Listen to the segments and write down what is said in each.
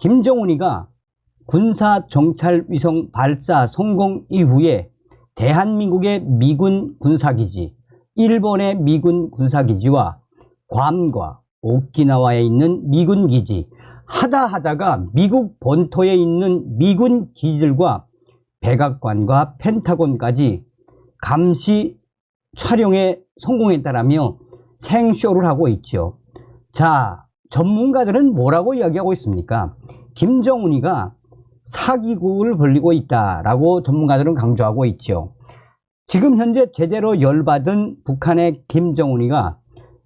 김정은이가 군사 정찰 위성 발사 성공 이후에 대한민국의 미군 군사기지, 일본의 미군 군사기지와 괌과 오키나와에 있는 미군 기지, 하다하다가 미국 본토에 있는 미군 기지들과 백악관과 펜타곤까지 감시 촬영에 성공했다라며 생쇼를 하고 있죠. 자, 전문가들은 뭐라고 이야기하고 있습니까? 김정은이가 사기극을 벌이고 있다라고 전문가들은 강조하고 있죠. 지금 현재 제대로 열받은 북한의 김정은이가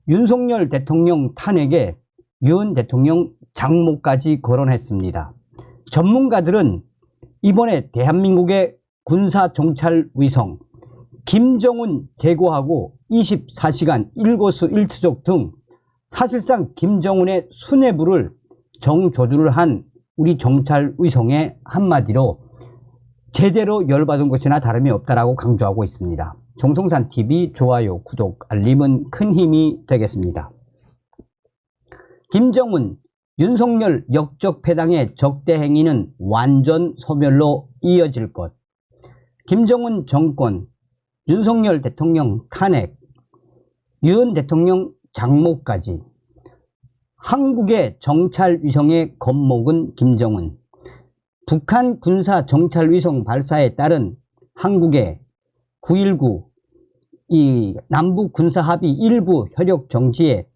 윤석열 대통령 탄핵에 윤 대통령 장모까지 거론했습니다. 전문가들은 이번에 대한민국의 군사 정찰 위성 김정은 제거하고 24시간 일거수일투족 등 사실상 김정은의 수뇌부를 정조주를 한 우리 정찰 위성의 한마디로 제대로 열받은 것이나 다름이 없다라고 강조하고 있습니다. 정성산TV 좋아요, 구독, 알림은 큰 힘이 되겠습니다. 김정은, 윤석열 역적패당의 적대 행위는 완전 소멸로 이어질 것. 김정은 정권, 윤석열 대통령 탄핵, 윤 대통령 장모까지 한국의 정찰 위성의 겁목은 김정은, 북한 군사 정찰 위성 발사에 따른 한국의 9.19 이 남북 군사 합의 일부 효력 정지에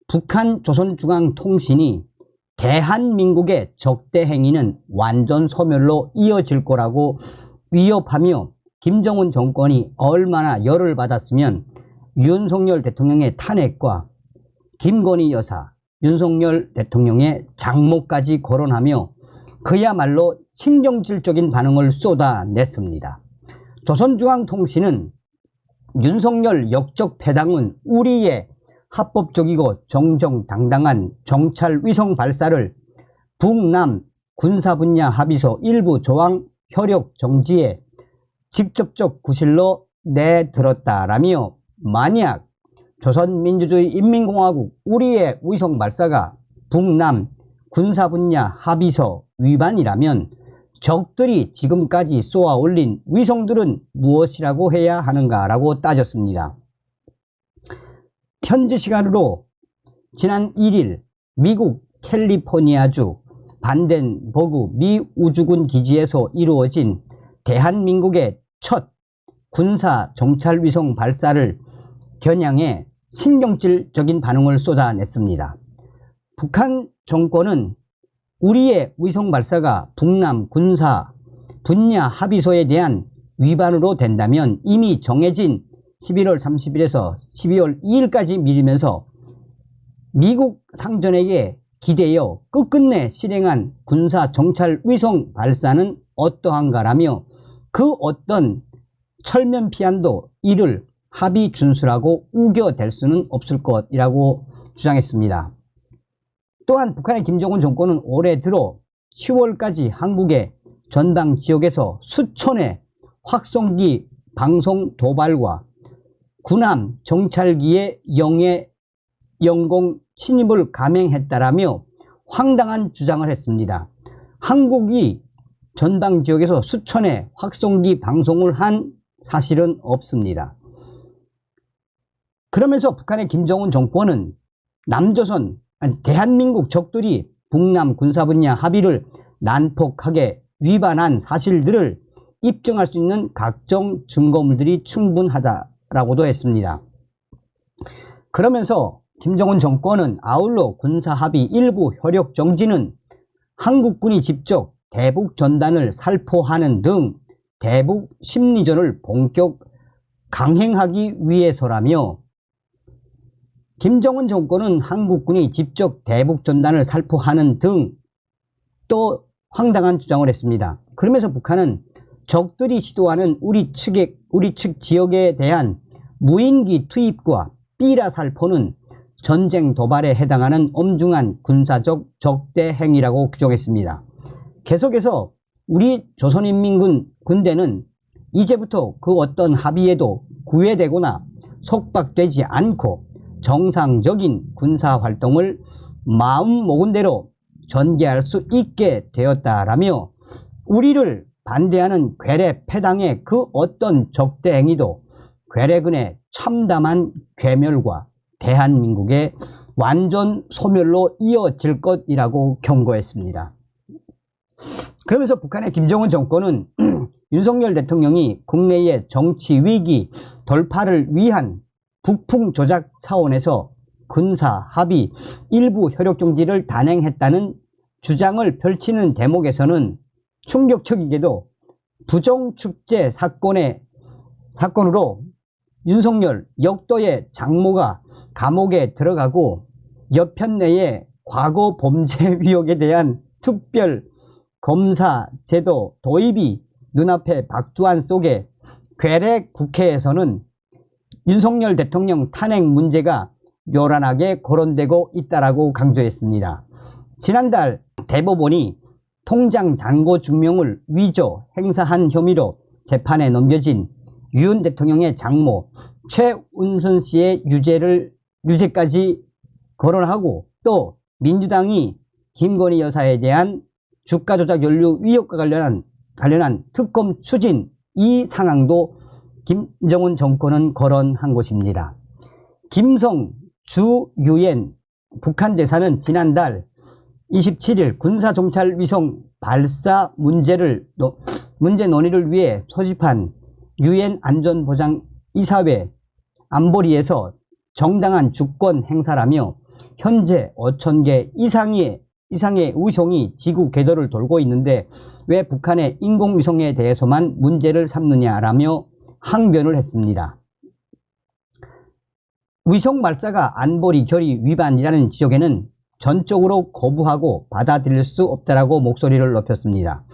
북한 조선중앙통신이 대한민국의 적대 행위는 완전 소멸로 이어질 거라고 위협하며 김정은 정권이 얼마나 열을 받았으면 윤석열 대통령의 탄핵과 김건희 여사, 윤석열 대통령의 장모까지 거론하며 그야말로 신경질적인 반응을 쏟아냈습니다. 조선중앙통신은 윤석열 역적패당은 우리의 합법적이고 정정당당한 정찰 위성 발사를 북남 군사분야 합의서 일부 조항 효력 정지에 직접적 구실로 내들었다라며 만약 조선민주주의 인민공화국 우리의 위성 발사가 북남 군사분야 합의서 위반이라면 적들이 지금까지 쏘아 올린 위성들은 무엇이라고 해야 하는가라고 따졌습니다. 현지 시간으로 지난 1일 미국 캘리포니아주 반덴버그 미 우주군 기지에서 이루어진 대한민국의 첫 군사 정찰 위성 발사를 겨냥해 신경질적인 반응을 쏟아냈습니다. 북한 정권은 우리의 위성 발사가 북남 군사 분야 합의서에 대한 위반으로 된다면 이미 정해진 11월 30일에서 12월 2일까지 미루면서 미국 상전에게 기대어 끝끝내 실행한 군사 정찰 위성 발사는 어떠한가라며 그 어떤 철면 피한도 이를 합의 준수라고 우겨댈 수는 없을 것이라고 주장했습니다. 또한 북한의 김정은 정권은 올해 들어 10월까지 한국의 전방 지역에서 수천의 확성기 방송 도발과 군함 정찰기의 영공 침입을 감행했다라며 황당한 주장을 했습니다. 한국이 전방 지역에서 수천의 확성기 방송을 한 사실은 없습니다. 그러면서 북한의 김정은 정권은 남조선, 대한민국 적들이 북남 군사분야 합의를 난폭하게 위반한 사실들을 입증할 수 있는 각종 증거물들이 충분하다라고도 했습니다. 그러면서 김정은 정권은 아울러 군사합의 일부 효력 정지는 한국군이 직접 대북 전단을 살포하는 등 대북 심리전을 본격 강행하기 위해서라며 김정은 정권은 한국군이 직접 대북 전단을 살포하는 등 또 황당한 주장을 했습니다. 그러면서 북한은 적들이 시도하는 우리 측 지역에 대한 무인기 투입과 삐라 살포는 전쟁 도발에 해당하는 엄중한 군사적 적대 행위라고 규정했습니다. 계속해서 우리 조선인민군 군대는 이제부터 그 어떤 합의에도 구애되거나 속박되지 않고 정상적인 군사활동을 마음 먹은 대로 전개할 수 있게 되었다라며 우리를 반대하는 괴뢰 패당의 그 어떤 적대 행위도 괴뢰군의 참담한 괴멸과 대한민국의 완전 소멸로 이어질 것이라고 경고했습니다. 그러면서 북한의 김정은 정권은 윤석열 대통령이 국내의 정치 위기 돌파를 위한 북풍 조작 차원에서 군사 합의 일부 효력 정지를 단행했다는 주장을 펼치는 대목에서는 충격적이게도 부정축제 사건으로 윤석열 역도의 장모가 감옥에 들어가고 여편 내에 과거 범죄 의혹에 대한 특별 검사 제도 도입이 눈앞에 박두한 속에 괴뢰 국회에서는 윤석열 대통령 탄핵 문제가 요란하게 거론되고 있다라고 강조했습니다. 지난달 대법원이 통장 잔고 증명을 위조 행사한 혐의로 재판에 넘겨진 윤 대통령의 장모 최은순 씨의 유죄까지 거론하고 또 민주당이 김건희 여사에 대한 주가 조작 연루 의혹과 관련한 특검 추진 이 상황도 김정은 정권은 거론한 것입니다. 김성 주유엔 북한 대사는 지난달 27일 군사정찰위성 발사 문제 논의를 위해 소집한 유엔 안전보장이사회 안보리에서 정당한 주권 행사라며 현재 5,000개 이상의 위성이 지구 궤도를 돌고 있는데 왜 북한의 인공위성에 대해서만 문제를 삼느냐라며 항변을 했습니다. 위성 발사가 안보리 결의 위반이라는 지적에는 전적으로 거부하고 받아들일 수 없다라고 목소리를 높였습니다.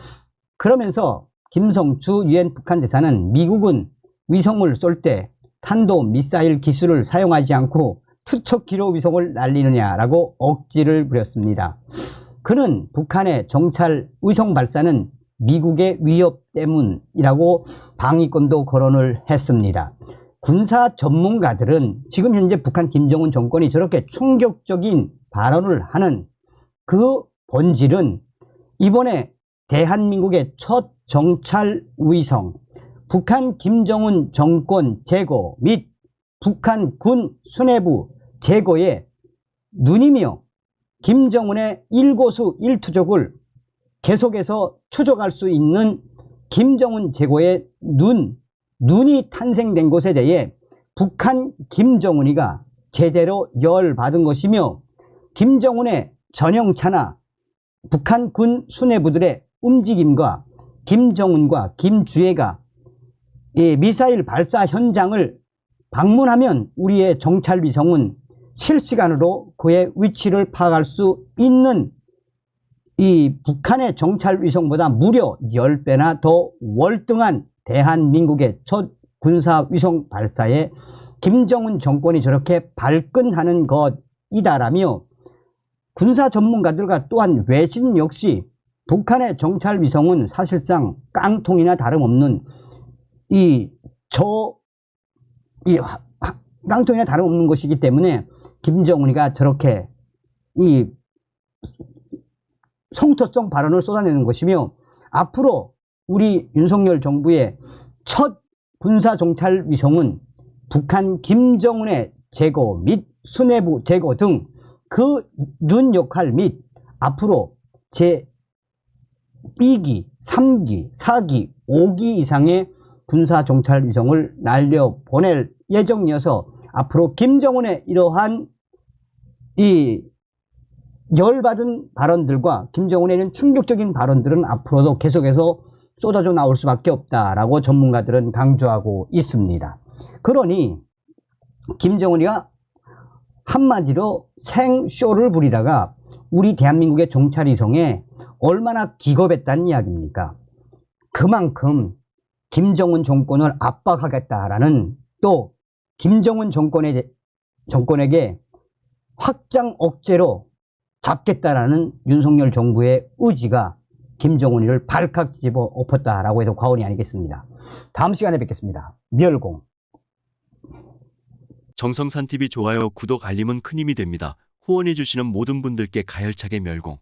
그러면서 김성주 유엔 북한 대사는 미국은 위성을 쏠 때 탄도 미사일 기술을 사용하지 않고 투척기로 위성을 날리느냐라고 억지를 부렸습니다. 그는 북한의 정찰 위성 발사는 미국의 위협 때문이라고 방위권도 거론을 했습니다. 군사 전문가들은 지금 현재 북한 김정은 정권이 저렇게 충격적인 발언을 하는 그 본질은 이번에 대한민국의 첫 정찰 위성 북한 김정은 정권 제거 및 북한 군 수뇌부 제거의 눈이며 김정은의 일거수 일투족을 계속해서 추적할 수 있는 김정은 제거의 눈이 탄생된 것에 대해 북한 김정은이가 제대로 열받은 것이며 김정은의 전형차나 북한 군 수뇌부들의 움직임과 김정은과 김주애가 미사일 발사 현장을 방문하면 우리의 정찰위성은 실시간으로 그의 위치를 파악할 수 있는 이 북한의 정찰위성보다 무려 10배나 더 월등한 대한민국의 첫 군사위성 발사에 김정은 정권이 저렇게 발끈하는 것이다라며 군사 전문가들과 또한 외신 역시 북한의 정찰위성은 사실상 깡통이나 다름없는 깡통이나 다름없는 것이기 때문에 김정은이가 저렇게 이 성토성 발언을 쏟아내는 것이며 앞으로 우리 윤석열 정부의 첫 군사정찰위성은 북한 김정은의 제거 및 수뇌부 제거 등 그 눈 역할 및 앞으로 제2기, 3기, 4기, 5기 이상의 군사정찰위성을 날려보낼 예정이어서 앞으로 김정은의 이러한 이 열받은 발언들과 김정은에는 충격적인 발언들은 앞으로도 계속해서 쏟아져 나올 수밖에 없다라고 전문가들은 강조하고 있습니다. 그러니 김정은이가 한마디로 생쇼를 부리다가 우리 대한민국의 정찰위성에 얼마나 기겁했다는 이야기입니까? 그만큼 김정은 정권을 압박하겠다라는 또 김정은 정권에게 확장 억제로 잡겠다라는 윤석열 정부의 의지가 김정은이를 발칵 뒤집어 엎었다라고 해도 과언이 아니겠습니다. 다음 시간에 뵙겠습니다. 멸공. 정성산TV 좋아요, 구독, 알림은 큰 힘이 됩니다. 후원해주시는 모든 분들께 가열차게 멸공.